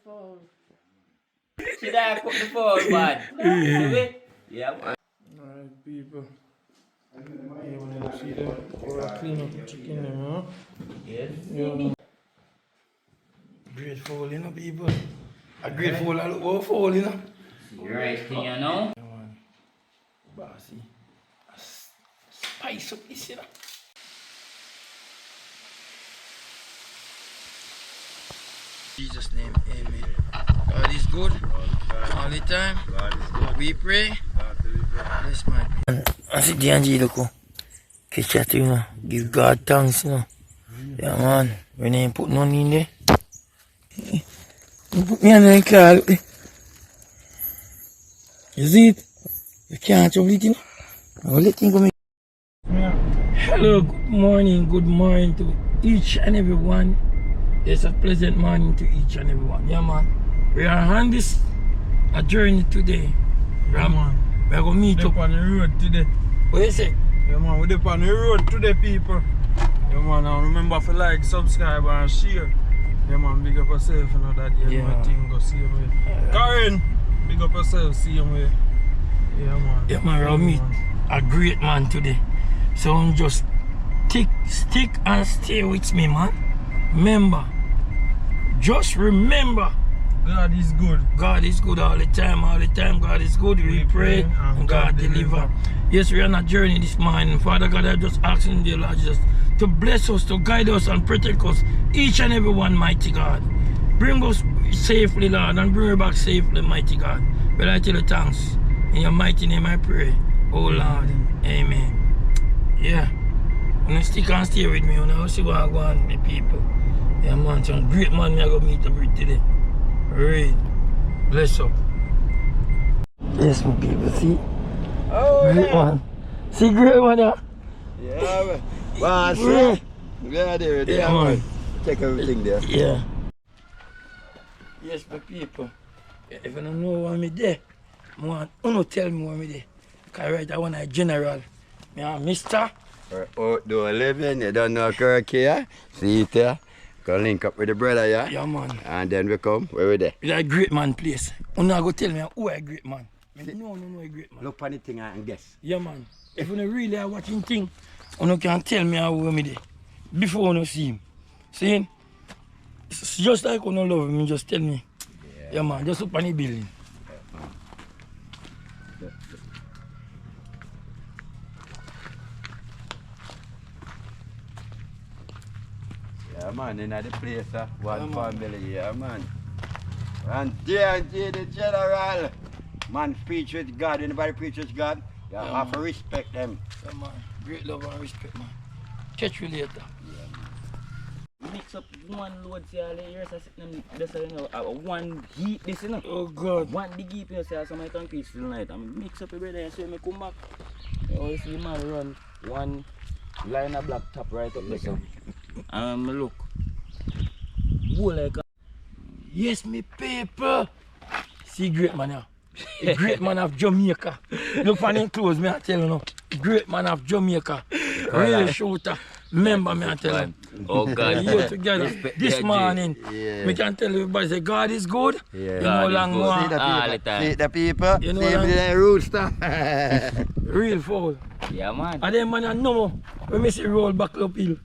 fowl. Should I cook the fowl, man? Yeah, man. Alright, people. You want to see them? Or clean up the chicken, them, huh? Yes. Yeah. Great fowl, you know, people. A great fowl, I look for fowl, you know. You're right thing, you know? Yeah, man. Bossy. Spice up this, you know. Jesus' name, amen. God is good all the time. We pray. Bless my people. I see the Angie look. Catch that, you know. Give God thanks, you know. Yeah, man. When they put none in there. You put me on the car, look there. You see it? You can't trouble it, you know. I'll let him go. Hello, good morning to each and every one. It's a pleasant morning to each and every one. Yeah, man. We are on this a journey today. Yeah, man. We are going to meet up on the road today. What you say? Yeah, man. We're on the road today, people. Yeah, man. And remember to like, subscribe, and share. Yeah, man. Big up yourself, you know that. Yeah, man. Thing go see you. Karen, big up yourself, see you. Yeah, man. Yeah, man. We'll meet a great man today. So just stick and stay with me, man. Remember. Just remember, God is good. God is good all the time. God is good. We pray and God deliver. Yes, we are on a journey this morning. Father God, I just asking the Lord Jesus to bless us, to guide us and protect us, each and every one, mighty God. Bring us safely, Lord, and bring us back safely, mighty God. But I tell you thanks. In your mighty name I pray. Oh Lord, amen. Yeah. When you stick and stay with me, you know, see what I want, the people. Yeah, man, some great man me I go meet up with today. Right. Bless up. Yes, my people, see? Oh, great one. See, great one, yeah? Yeah, man. Boss, yeah. Yeah, there, yeah, man. Take everything there. Yeah. Yes, my people. If you don't know where me there, I want you tell me where me there. Because right, I want a general. Me a Mr. Outdoor-living, you don't know Kirky, yeah? See it there? Go link up with the brother, yeah? Yeah, man. And then we come, where we there? It's a great man place. You not go tell me who a great man. No, a great man. Look for the thing and guess. Yeah, man. If you really are watching thing, you can tell me how me there. Before you see him. See him? It's just like you don't love him, just tell me. Yeah, man. Just up on the building. Yeah, man, in the place, one family, yeah, man. And Auntie the general, man, preach with God. Anybody preach with God, you have to respect them. Yeah, man. Great love and respect, man. Catch you later. Yeah, mix up one load, see all the years I sit them, this, you know, one heat, this, you know. Oh, God. One big heat, you know, say, so my concrete still night. I mix up every day and so I come back. You always see the man run one line of black top right up there, so. Look. Whoa, like a... Yes, me people. See, great man, yeah. A great man of Jamaica. Look for them clothes, me I tell you now. Great man of Jamaica. Real shooter. Remember me I tell you. Oh God. Here together this morning. We can tell everybody say God is good. Yeah. You know long more. See the people. You know see the rooster. Real foul. Yeah, man. And then man no more. When me see roll back uphill.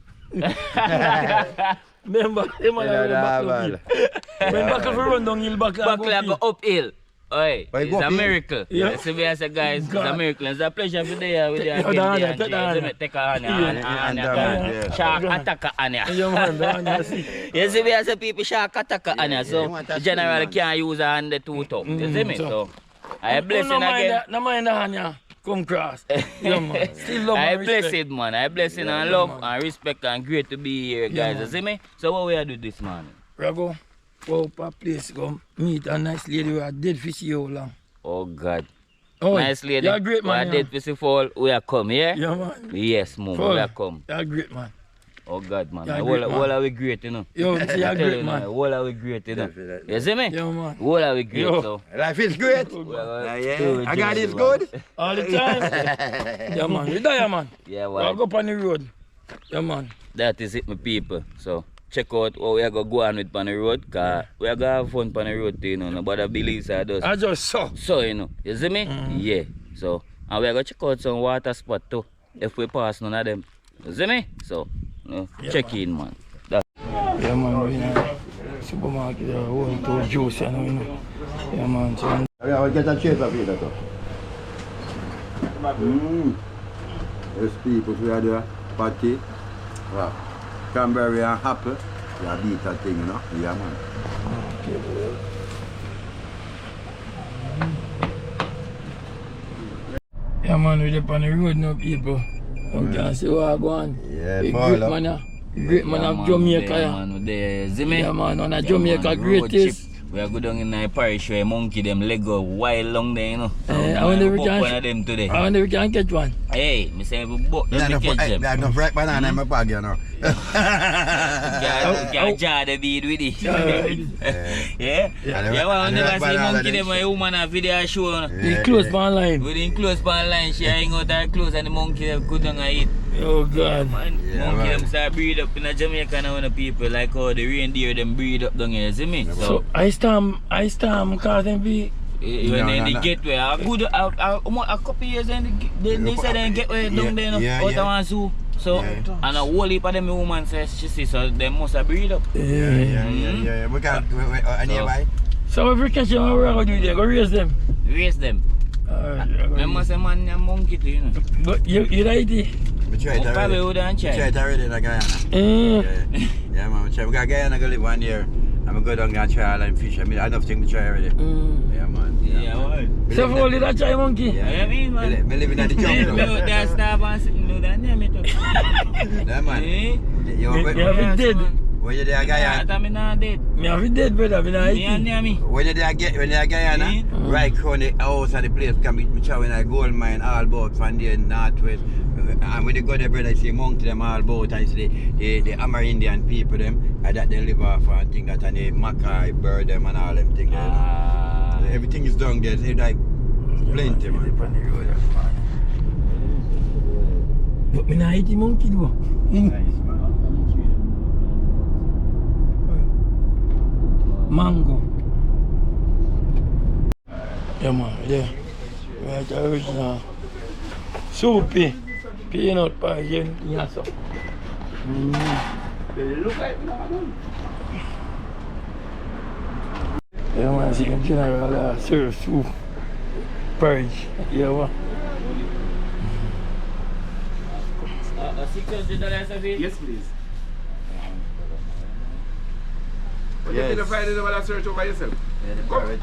Remember, them man roll back uphill. When back if run downhill back go uphill. Oi, it's a miracle. Yeah. So we as a guys, it's a miracle. It's a pleasure to be there with you again. Take a shark attack on you. You see, we as a people shark attack on you. So the general can't use a hand the two top. You see me? So I blessing again. No mind the hand, yeah. Come cross. Yeah, man. Still love and respect. I bless it, man. I bless it and love and respect and great to be here, guys. You see me? So what we are doing this morning? We go up a place, go meet a nice lady who are dead for so long. Oh God. Oh, nice lady. You're a great man. We are dead for fall. We are come, yeah? Yeah, man. Yes, mom. We are come. You're a great man. Oh God, man. All are we great, you know? Yo, you're a great man. All are we great, you know? You see me? Yeah, man. All are we great, so. Life is great. I got it good. All the time. Yeah, man. You there, man? Yeah, well. I'll go up on the road. Yeah, man. That is it, my people. So, check out what we are going to go on with on the road, because we are going to have fun on the road too, you know. Nobody believes I do. I just saw. So, you know, you see me? Yeah. So, and we are going to check out some water spot too, if we pass none of them. You see me? So, you know, check in, man. Yeah, man, we're in a supermarket, we're going to juice, you know. Yeah, man. So, yeah, I'll get a chase of it, that's all. There's people who are there, patty, cranberry and apple. Yeah, beat that thing, you know. Yeah, man. Yeah, man, we're up on the road now, people. You can see what I'm going. Yeah, Great man of Jamaica. Yeah, man, yeah, man, one of Jamaica greatest. We are good down in the parish where monkey them leg go wild long there, you know. I wonder if we can one of them today. I wonder if we can catch one. Hey, me say we book them to catch them. There's no ripe banana in my bag, you know. Can't jar the bead with it. Yeah? Yeah, well, I never see monkey them when a woman a video show. They close pan line. With the close pan line, she hang out her clothes and the monkey them good down and eat. Oh God. Man, monkey them start breed up in Jamaica now when the people like how the reindeer them breed up down here, see me? So I storm cause them be when they get where a good a couple years and they say they get where down there out of one zoo. So and a whole heap of them woman says she see, so they must have breed up. Yeah. We can't nearby. So if we catch them, what we're gonna do there? Go raise them. Raise them. Remember say man a monkey too, you know. But you right it. We tried it already. We tried it already in Guyana. Yeah, man, we tried. We got Guyana go live 1 year. I'm going to go down and try all and fish. I mean, I have enough things to try already. Yeah, man. Yeah, what? So for only that try monkey? Yeah, I mean, man. I live in the jungle. They starve and sitting down there near me too. Yeah, man. You have it dead. When you're there, Guyana. I'm not dead. Me have it dead, brother. Me not Me near me. When you're there, Guyana, right around the house and the place can be in a gold mine all about from there northwest. And when you go there, brother, you see monkey them all about, and you see the Amerindian people them, and that they live off and things that, and the Mackay bird them and all them things there. Everything is down there, it's like plenty, man. But me not eat the monkey though. Mango. Yeah, man, yeah. Right, the original. Soupy. Peanut pie, yeah, so. Yeah, man, so you can general serve soup, porridge, yeah, what? $600 Yes, please. But Yes. you feel Friday over that search over yourself? Come.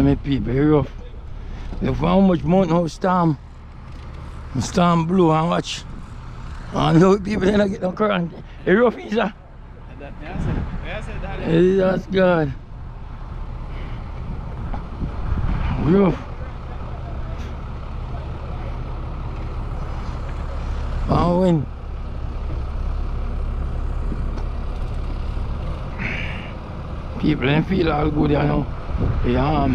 My people, very rough. Look how much mountain how storm blow and watch. And now people they not get no current. It's rough, is that? That's God. Rough. And wind. People don't feel all good, you know. Yeah.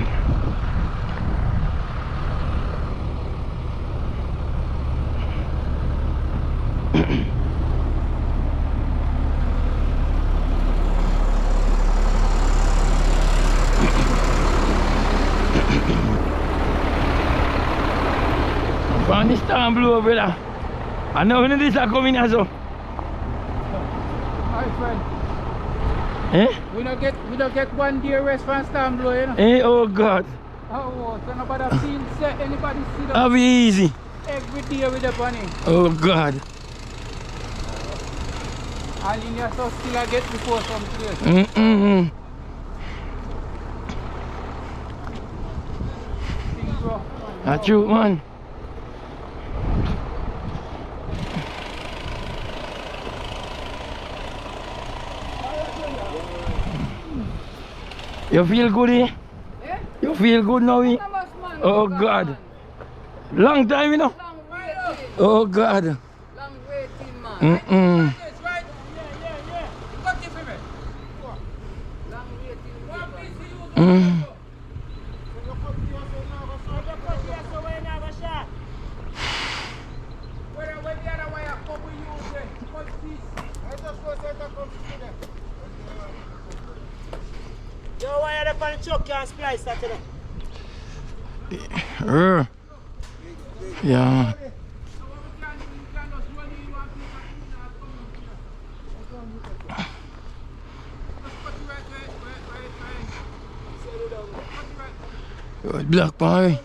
From the storm blow, brother. I know when this is coming here, so. Hi, friend. Eh? We don't get 1 day rest from storm blow, you know. Eh, oh God. Oh, so nobody feel set, anybody see that? Have it easy. Every day with the bunny. Oh God. And in your so still I get before some place. That's true, man. You feel good, eh? Yeah? You feel good now, eh? Oh, God. Long time, you know? Long waiting. Oh, God. Long waiting, man. Mm-mm. Long waiting. Mm. Yo, why are they on chuck and splice that today? Yeah. Black pie.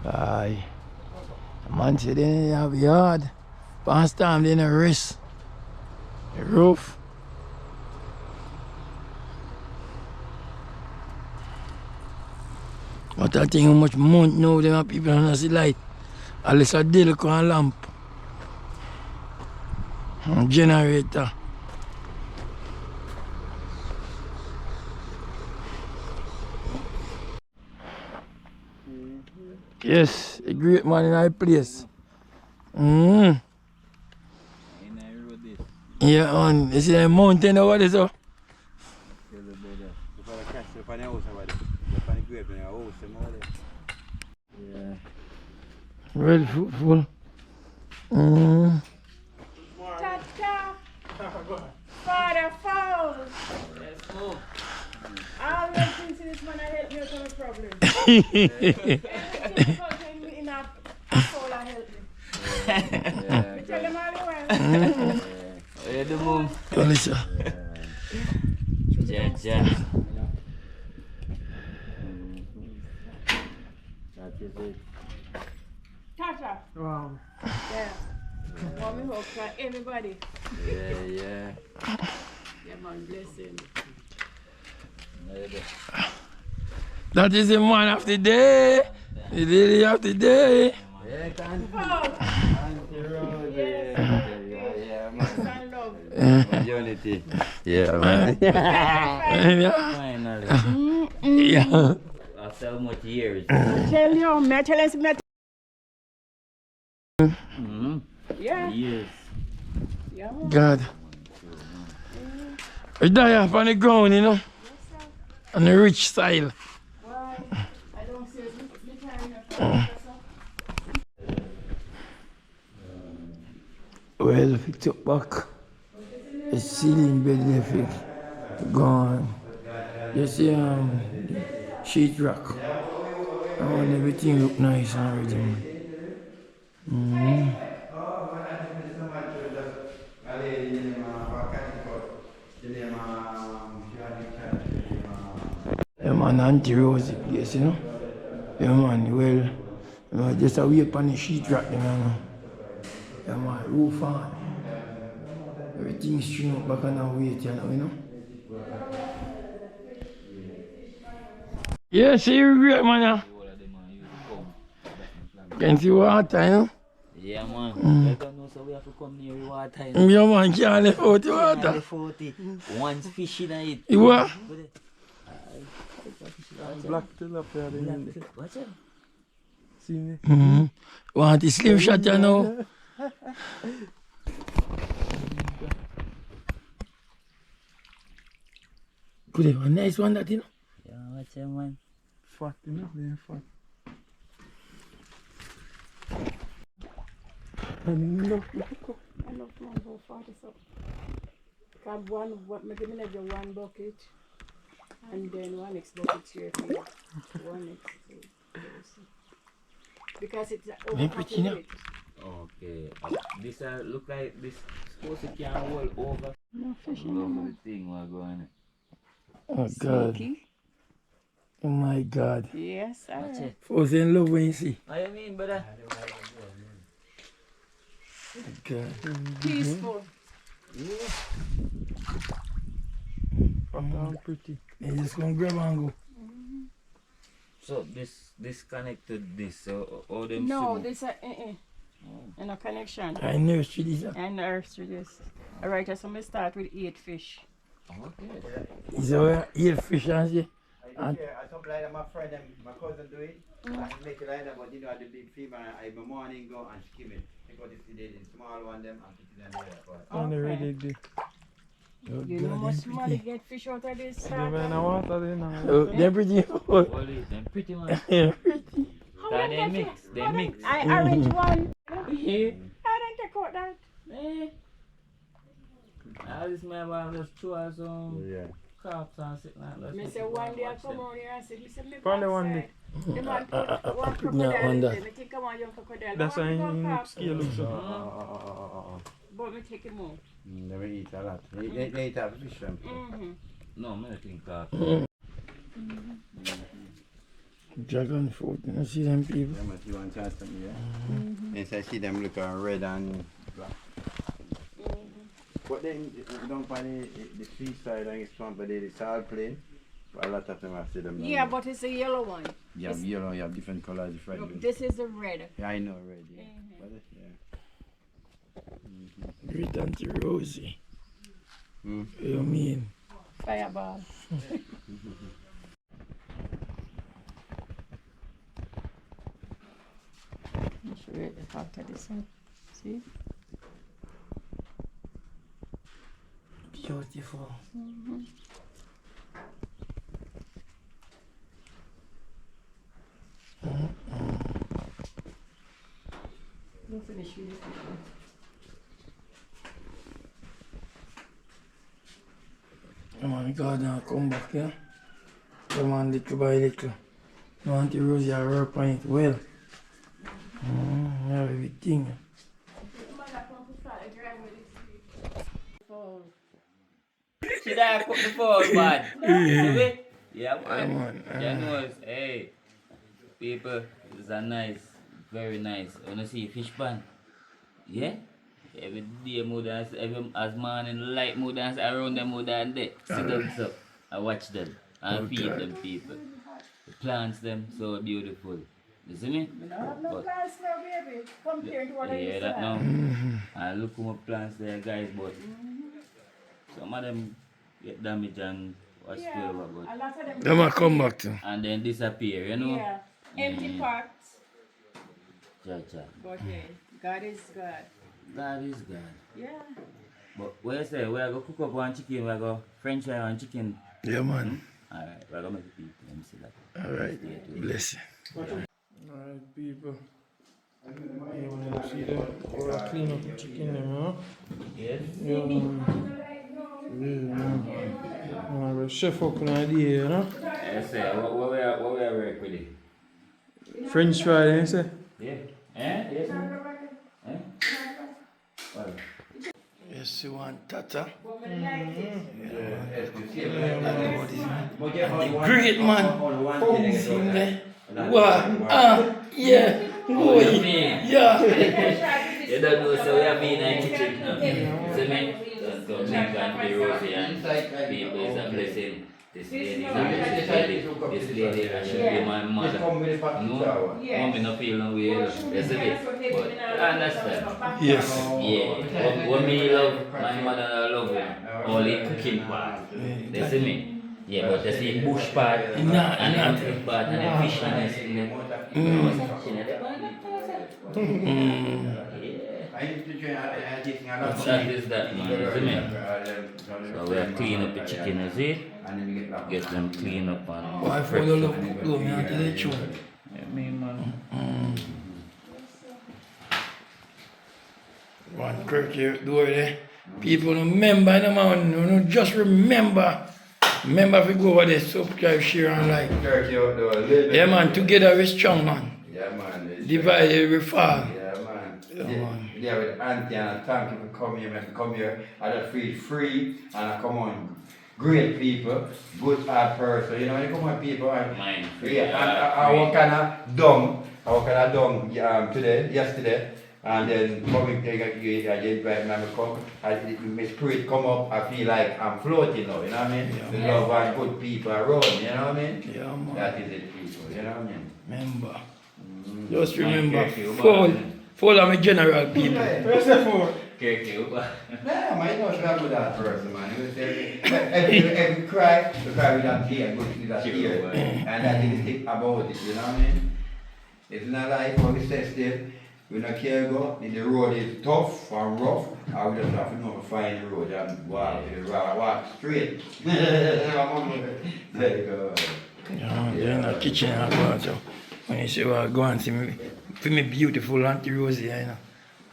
Aye. Man said they didn't have yard. Past time they didn't rest. The roof. But I think how much month now they have people on the light. At least a dilco and lamp. And generator. Yes, a great man in our place. Yeah, man. You see the mountain over there, so? Yeah. Well fruitful. Tata. Father Fowl. All the things this man help me with my problem. Everything in a soul help me. Tell them all the while. Where the move? Lisa. Yeah. Tata. Wow. Yeah. Want me hope for everybody. Yeah. Yeah, man, bless him. That is the man of the day. The lady of the day. Auntie Rosie. Yeah, man. And love. Unity. Yeah, man. Yeah. Finally. Yeah. After how much years? Tell you, me tell us, me. Yeah. Years. Yeah, man. God. We die up on the ground, you know. On the rich style. Why? I don't see it. Me Where the fix up back? The ceiling bed they fix. Gone. You see sheet rock. And everything look nice and everything. Yeah, man, Auntie Rosie place, you know. Yeah, man, well, you know, just a wait on the sheet rock, you know. Yeah, man, roof on. Everything string up back and wait, you know. Yeah, see you great, man, yeah. Can see water, you know. Yeah, man. You don't know, so we have to come near the water. You know? Yeah, man, can't live out the water. Once fish in it. You what? Black tilapia. What's it? See me? Want the slim shot, you know. Could have a nice one, that, you know. Yeah, what's it, man? Fat, you know? They're fat. And look. I love man for 40 so. Have maybe one bucket. And then one next bucket here for you. One next. Because it's overpopulated. Okay. This look like this supposed to can hold over. No fish Over anymore. the thing we're going. Oh, God. Sneaky. Oh, my God. Yes, sir. What's it? Falls in love when you see. What you mean, brother? God. Peaceful. Fat and pretty. You just gonna grab and go. So this connect to this, so all them No, swim. this and a connection. I nursery this. And nursery this. Alright, so I'm gonna start with 8 fish. Okay. Is there 8 fish and say? I supply them, my friend, my cousin do it. I make it like that, but you know, the big female, I in the morning go and skim it. Because it's the small one, them, and put it in there. And already did. You know how much money get fish out of this? You know water there now. Oh, they're pretty. Holy, them pretty much. They're pretty. They mix. They mix. I arrange one. Yeah. I don't take out that. I just remember just two or some Yeah. crops and sit like that. Me say one day I come on here and say, listen, me Probably one outside. The man put one put me on crocodile that. in. Me think come on young crocodile. That's I why want to go you calf. scale up so. But me take him out. They will eat a lot. They eat a fish. No, I think Dragon fruit, you see them people? Them if you want to ask them, yeah. Yes, I see them looking red and black. But then, don't find the seaside and it's swamp, but it's all plain. But a lot of them I see them. Yeah, but it's a yellow one. You have yellow, you have different colors, different. Look, this is the red. Yeah, I know red, yeah. But yeah. Great Auntie Rosie. Hmm. What you mean? Fireball. I'll show you the fact of this one. See? Beautiful. We'll finish with this one. Come on, God, now come back, yeah? Come on, little by little. No, Auntie Rosie, I work on it well. Everything. Should I cook the food, man? Yeah, man. You know, hey, people, it's a nice, very nice. You wanna see fish pan? Yeah? Every day more dance, as morning light more dance around them more than day. Sit down so I watch them and feed them people. The plants them so beautiful. You see me? No plants now, baby. Compared to what I used to that have. now. I look at my plants there, guys, but some of them get damaged and what's Yeah, but a lot of them. Them I come back to. and then disappear, you know? Yeah, empty pots. Cha. But yeah, God is God. God is God. Yeah. But what you say, we are going to cook up one chicken, we are going to French fry one chicken. Yeah, man. Alright, we are going to make it people. Let me see that. Alright, bless you. Alright, people. You want to see them? Or I clean up the chicken, huh? Yes? Yeah, man. I have a chef up an idea, you know? Yes, sir. What we are work with it? French fry, you say? Yeah. Yes, sir. What? Yes, you want Tata? Great man. See him there? Wow. Yeah. Oh, you mean? Yeah. You don't know, so we have been in the kitchen now. See me? So drink Auntie Rosie and people is a blessing. This lady is a blessing. This lady, I should be my mother. No, mommy no feel no way. You see me? But I understand. Yes. Yeah. What me love, my mother I love him. Only cooking part. You see me? Yeah, but you see bush part, and the cooking part, and the fish and everything. That is that, man, isn't it? So we are clean up the chicken, you see? Get them clean up and Why for the look? Look, me tell the truth. Yeah, me, man. One Kirkyoutdoor there. People remember the man, you know, just remember. Remember if you go over there, subscribe, share and like. Kirkyoutdoorliving. Yeah man, together we're strong man. Yeah, man. Divided we fall. Yeah, man. Yeah, man. Yeah, with Auntie, and thank you for coming here. I come here, I just feel free, and I come on. Great people, good person. You know, when you come on people, and Mind yeah, I was kind of dumb. Today, yesterday, And then coming I get back and I come, my spirit come up, I feel like I'm floating now, you know what I mean? Yeah, the love and good people around, you know what I mean? Yeah, man. That is it, people, you know what I mean? Remember. Just remember, full of my general people. Where's the phone? Kirkyoutdoor. Yeah, man, you know should have that person, man. You say, every cry, you cry with that tear, good with that tear. And that is the thing about it, you know what I mean? It's not like how we say still, we don't care go, if the road is tough and rough, I we just have to know to find the road and walk straight. There you go. Yeah, they're in the kitchen and go out, so when you say, well, go and see me, for me beautiful Auntie Rosie, you know.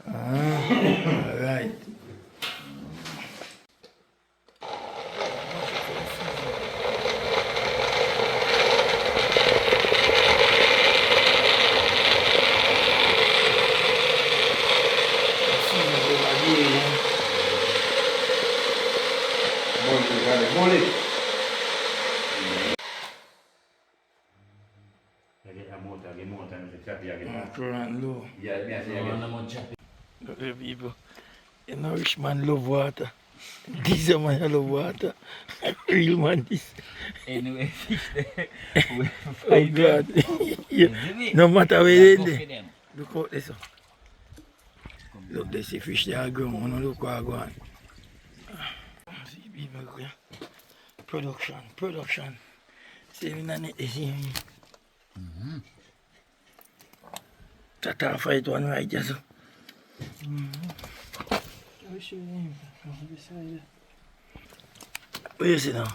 Alright. Low. People, you know, rich man love water. This man love water. Real man this. Anyway, fish there. Oh God. Yeah. No matter where they are. Look out this. Look, they see fish there ground. Look what go on. See people go here. Production. See me na net see me. Tata fight one right just. Where you see now?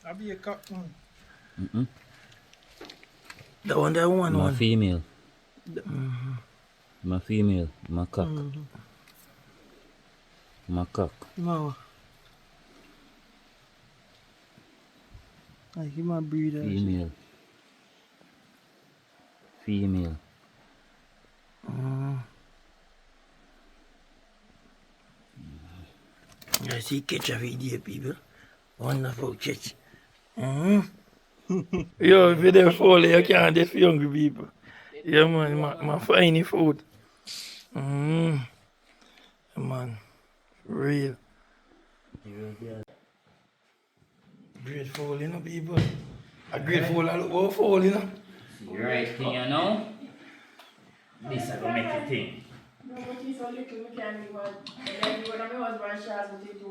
I'll be a cock one. The one that one. My female. My female. My cock. My cock. No. Like he might breed out. Female. I see catch a video, people. Wonderful catch. Yo, if you don't fall, you can't just hungry people. Yeah, man, my fine food. Man, real. Grateful, you know, people. A grateful, I look how fall, you know. The right thing, you know? This is going to make it thing. No, but he's so little, we can't do one. And then when my husband shares what he do.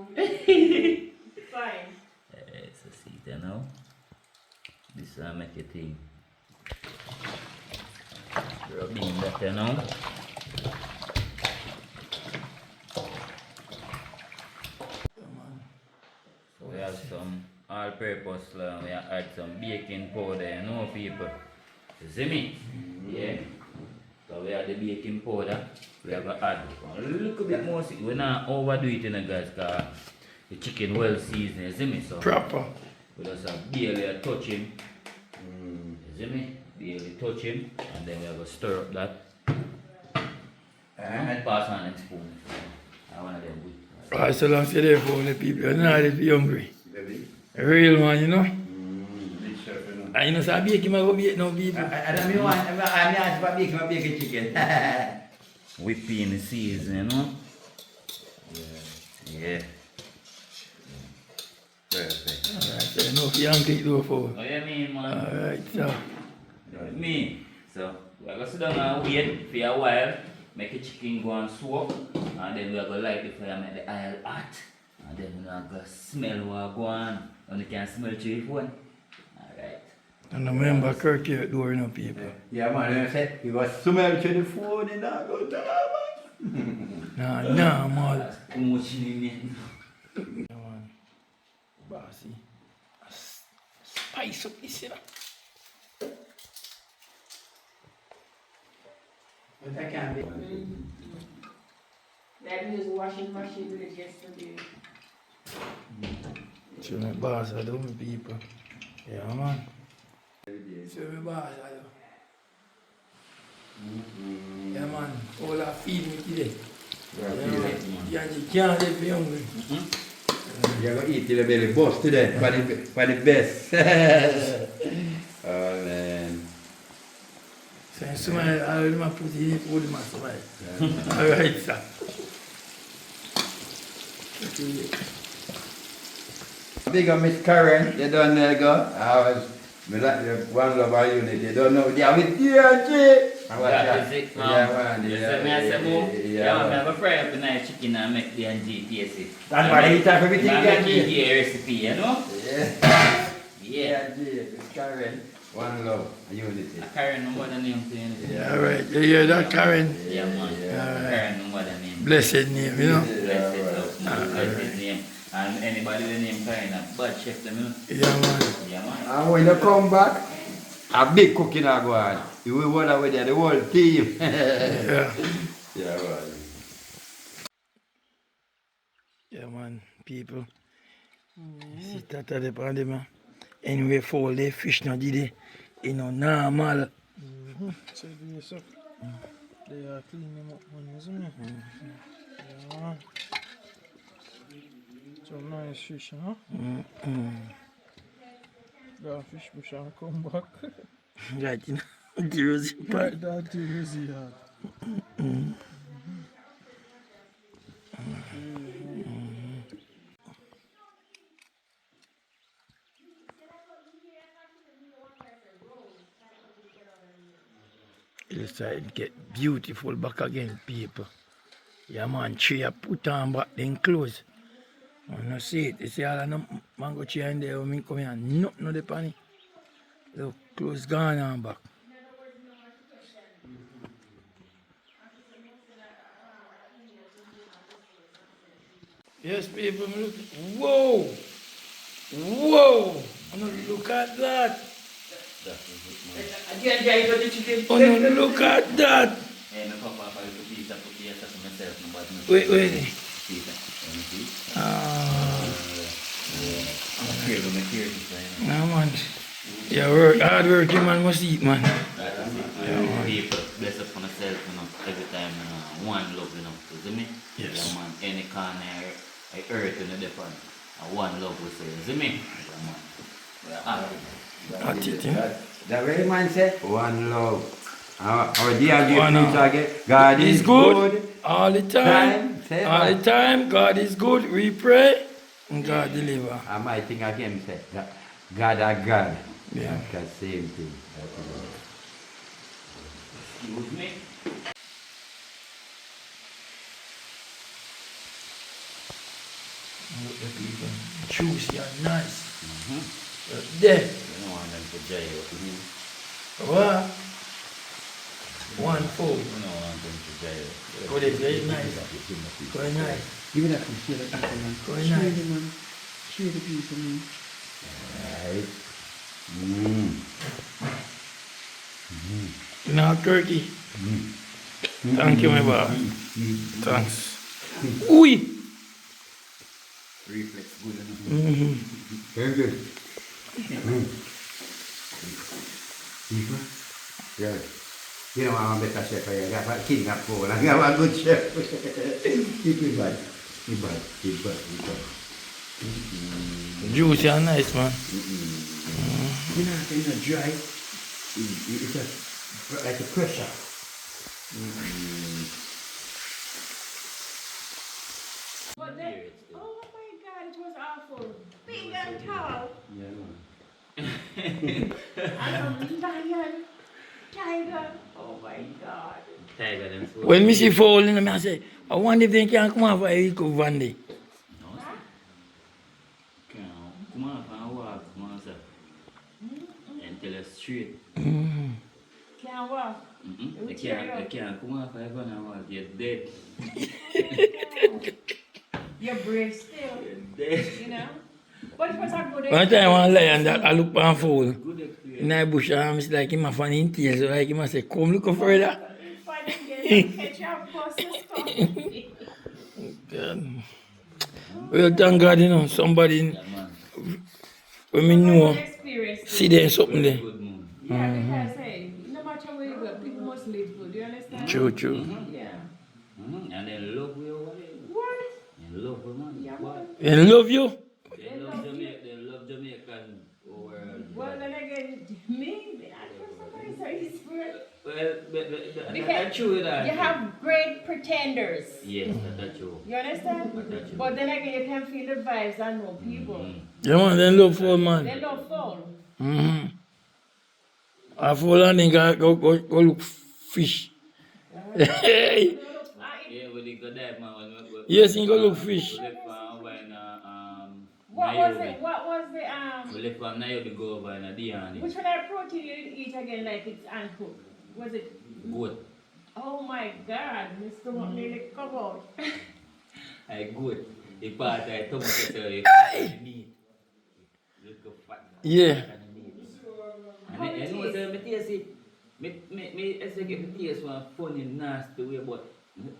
Fine. So see it, you know? This is going to make it thing. Rubbing that, you know? So we have some all-purpose, we have add some baking powder, you know, people? You see me? Yeah. So we have the baking powder. We have to add a little bit more. We not overdo it, you know, guys, because the chicken well seasoned, you see me? So Proper. we just have barely touch him. You see me? Barely touch him. And then we have to stir up that. And pass on and spoon. I want them good. Alright, so long as you're there for the people, you're not if you're hungry. A real one, you know? And you know, so I bake him, I go bake no people. I don't want to bake chicken. Whipping the season, you know? Yeah. Perfect. Alright, so you know if you're hungry, do for. What do you mean, man? Alright, so. Me. So, we're going to sit down and wait for a while. Make the chicken go and soak. And then we're going to light the fire, make the oil hot. And then we're going to smell what go on. And you can smell through your phone. Alright. And remember Kirkyoutdoor, you know, people. Yeah, man, I said, he was smell to the phone and I go down. Nah, man. Too much in it. Yeah, man. Bossy. Spice up this, you know. But I can't be. That was washing machine with it yesterday. So my boss, I do my people. Yeah, man. So my boss, I do. Yeah, man. All that feed me today. Yeah, you can't live hungry. You're going to eat till the belly bust today, for the best. Oh, man. So Smile, I will put it in for the smile. Alright, sir. Big up Miss Karen, you don't know go. Me like the one love our unit, you don't know. They are with DRG. That is it, man. Yeah, man. You see me, I say, boom. Yeah, man, I have a fry up the night chicken and make the NG taste it. That's why they eat up everything, I make DRG. the recipe, you know? Yeah. Yeah. DRG, Miss Karen. One love, a unity. Karen, no more than name to anything. Yeah, alright. You hear that, Karen? Yeah, man. Karen, no more than name. Blessed name, you know? Blessed love, man. Blessed name. And anybody with the name Karen, bad chef them, you know? Yeah, man. Yeah, man. And when you come back, a big cooking I go on. You will wonder with the whole team. Yeah. Yeah, man. Yeah, man. People. See Tata the pandi, man. Anyway, for the fish now did it, you know, normal. So this up. They are cleaning them up, man, isn't it? Yeah. So nice fish, huh? Got fish bush and come back. Right, you know, the Rosie part. That is hard. It's like get beautiful back again, people. Yeah, man, tree put on back, then close. You see it, you see all of the mango tree in there, when I come here, nothing on the pan. Look, close gone on back. Yes, people, look. Whoa! Whoa! Look at that! Oh, no, look at that! Wait. No, man. Yeah, hard working man must eat, man. People bless up on myself, you know, every time, one love, you know, you see me? Yes. Yeah, man, any corner, I earth in the different, one love we say, you see me? Yeah, man. That's it, yeah. The way man said, one love. Our dear One love. target, God is good. All the time. All the time. God is good. We pray and God deliver. I might think again say, God are God. Yeah. That's the same thing. Excuse me? Juicy and nice. There. You don't want them to jail. What? 1 4. You don't want them to jail. Good, it's very nice. Very nice. Give me that one, share the people, man. Very Share nice. the man. Share the people, man. Right. You know, Kirky. Thank you, my boy. Thanks. Ui! Reflex good enough. Very good. People? Yeah. You know, I'm a better chef. I got a king up for I got a good chef. Keep it bad. Keep bad. Juicy and nice, man. You know, dry. It's like a pressure. But then, oh my God, it was awful. Big and tall. Yeah, man. And a lion, tiger. Oh my God. Tiger them so. When me see Fowl in I say, I wonder if they can come out for a week of one day. Come on, walk, come on, sir. And tell us straight. Can't walk. They can't come on, if I walk, you're dead. You're brave still, You're dead. you know. But it was a good One time one lion that I look on Fowl. Good experience. In the bush, it's like him a fan in tail, so like him a say, come look further. Catch your buses coming. Well, thank God, you know, somebody Yeah, man. when me know, Experience. see there something there. Good moon. Yeah, because hey, no matter where you go, people must live good. You understand? True. Yeah. And they love you over there. What? They love you, man. Yeah, What? man. They love you. They love Jamaican over. Well, then again, me, I trust somebody so he's good. Well, That's true. That You have great pretenders. Yes, that's true. You understand? That's true. But then again, you can feel the vibes and know people. Yeah, man, they love full, man. They love phone. Mm-hmm. I fall and then go look fish. Yeah, when you go there, man. Yes, you go look fish. We left from when, What was it? What was the we left from Nairobi go over in Diani. Which one of protein you eat again like it's uncooked? Was it? Good. Oh my God, Mr. Stomach nearly come out. Good. The part I told you meat. Look fat. Yeah. And I know me taste me as I get the taste one funny nasty way, but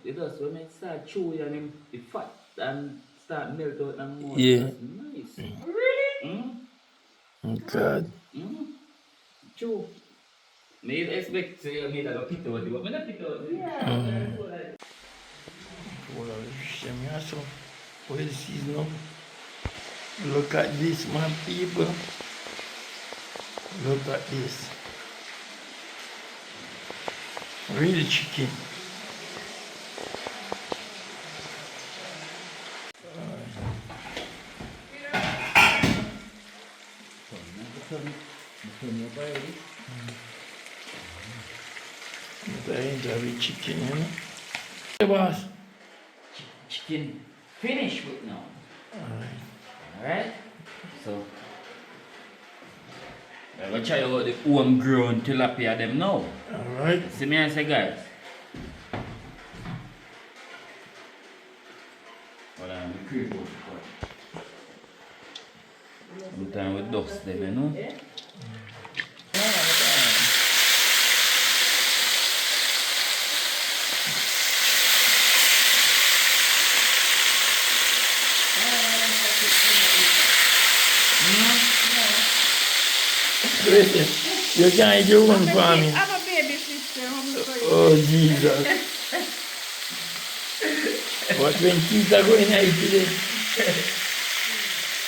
it does when I start chewing and the fat and start melt out and more. Yeah. It's nice. Really? Oh, God. Chew. Me expect say me that go pit out, but me not pit out. Yeah. Well, season up. Look at this, my people. Look at this. Real chicken. Very chicken, you know. Hey, boss. Chicken finish with now. Alright. So I'm gonna try out the homegrown tilapia them now. Alright. See me and say guys. Hold on, we creep out. Sometimes with ducks them, you know. You can't do one for me. I'm a baby sister. Oh, Jesus. What when kids are going out today?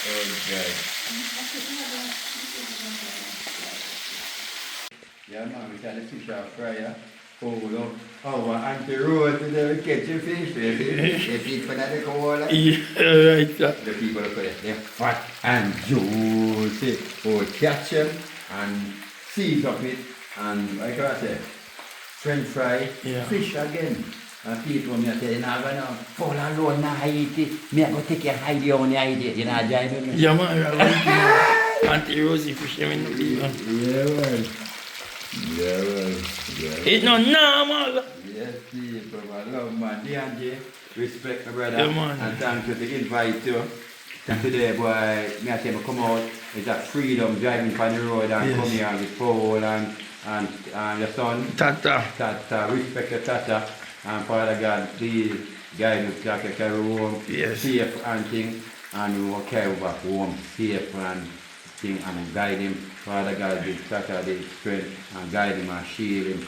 Oh, God. Yeah, man, we got the fish out fryer. Our Auntie Rosie, they catch the fish, they feed for that cola. Yeah, right. The people look at it, they're fat and juicy. Oh, catch them and season up it, and like I said, French fry, Yeah. fish again. And people me say, nah, go now, fall alone, nah, eat it. Me, I go take your hide on the idea, you know, jive me. Yeah, man, you're right. Auntie Rosie fish him in the river. Yeah, well. Yeah, well. Yeah. It's not normal. Yes, people, I love man. D&J, respect my brother. Yeah, man. And thank you for the invite too. And today, boy, me I say, I come out, it's a freedom driving on the road and Yes. come here with Paul and your son. Tata. Tata, respect the Tata. And Father God, please guide us back to home, Yes. safe and thing. And we will carry back home safe and thing and guide him. Father God, give Tata the strength and guide him and shield him.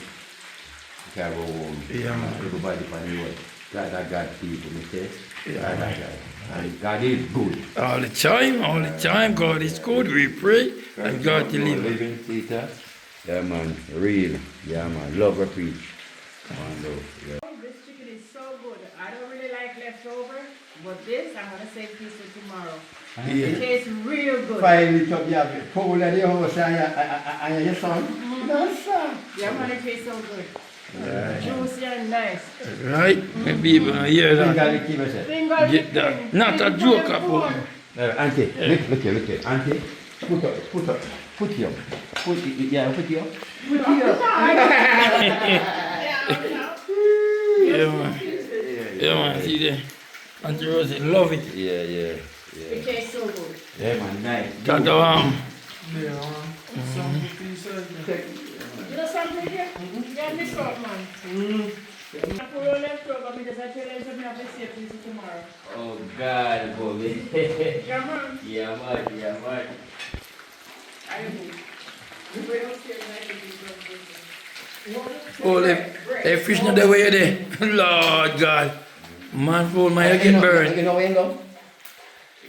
Carry home. Yeah, man. Everybody on the road. God people, me say. Yeah, God. And God is good. All the time. God is good. We pray and God deliver. Living theater. Yeah, man. Real. Yeah, man. Love a preach. Man, love. Yeah. This chicken is so good. I don't really like leftover, but this I'm gonna save this for tomorrow. It Yeah. tastes real good. Finally, you have Paul at the house and your son. No, sir. Yeah, man, it tastes so good. Yeah. Juicy and nice. Right? Maybe even hear Finger that. lick him, I say. Finger Get that. licking. Not a Finger joke, licking. Apo. Auntie, look here. Auntie, put here. Put it, put it here. Yeah, man. Yeah, man. See there. Auntie Rosie love it. Yeah. It tastes so good. Yeah, man, nice. Tata, Yeah, some pieces. You know something here? Yeah, this out, man. I put on leftover because I tell you something I have to save this tomorrow. Oh, God, boy. Yeah, man. Yeah, man. I do. We don't save like this. Oh, they fish not the way there. Lord God. Man, full my head get burned. You know where you love?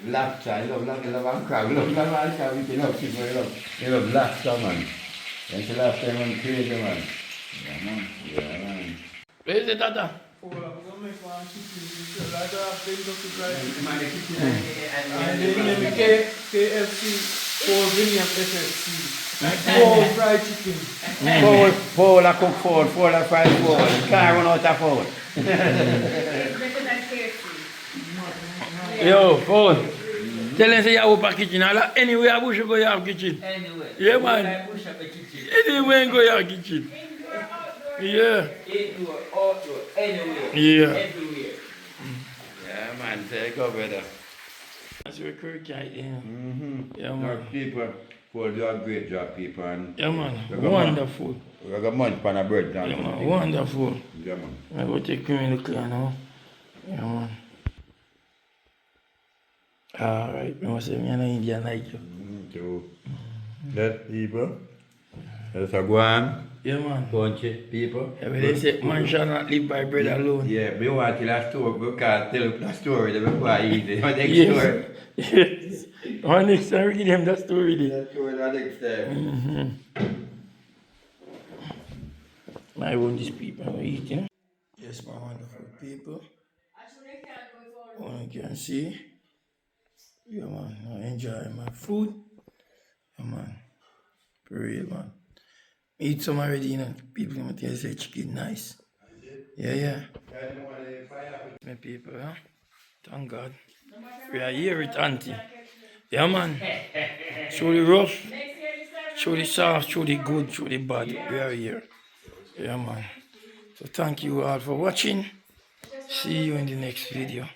Laughter, I love and crowd. Love and crowd, you love people, you love laughter, man. And to laughter, man, crazy, man. Yeah, man. Yeah, man. Where is the Tata? I'm gonna make one chicken. I don't have them to fry chicken. Man, the kitchen And then maybe KFC, 4 billion FFC. 4 fried chicken. Fowl, I cook fowl, fowl, I fry fowl. Can't run out of fowl. It's better than KFC. Yo, phone. Tell them say you have a kitchen. Anywhere I bush you go, you have kitchen. Anyway. Yeah, man. Anywhere you go, you have kitchen. Yeah. Indoor, outdoor, anywhere. Yeah. Everywhere. Yeah, man, take over there. That's where Kirky, yeah. Yeah, Our man. people, will do a great job, people. And Yeah, man. Wonderful. we got a month on a bread. Yeah, man. Wonderful. Yeah, man. I go take him in the car now. Yeah, man. Alright, I must say, I'm an Indian like you. So, that people, that's a guan, Yeah, man. country people. Yeah, but they say, man shall not live by bread alone. Yeah, we want to tell a story, we can't tell the story before I eat it. The next Yes. story. Yes. One next time, read them that story there. That story the next time. I want these people to eat, you know? Yes, my wonderful people. One you can see. Yeah, man. I enjoy my food. Yeah, man. For real, man. Eat some already, you know. People might say chicken nice. Yeah, yeah. My people, huh? Thank God. We are here with Auntie. Yeah, man. Show the rough, show the soft, show the good, show the bad. We are here. Yeah, man. So thank you all for watching. See you in the next video.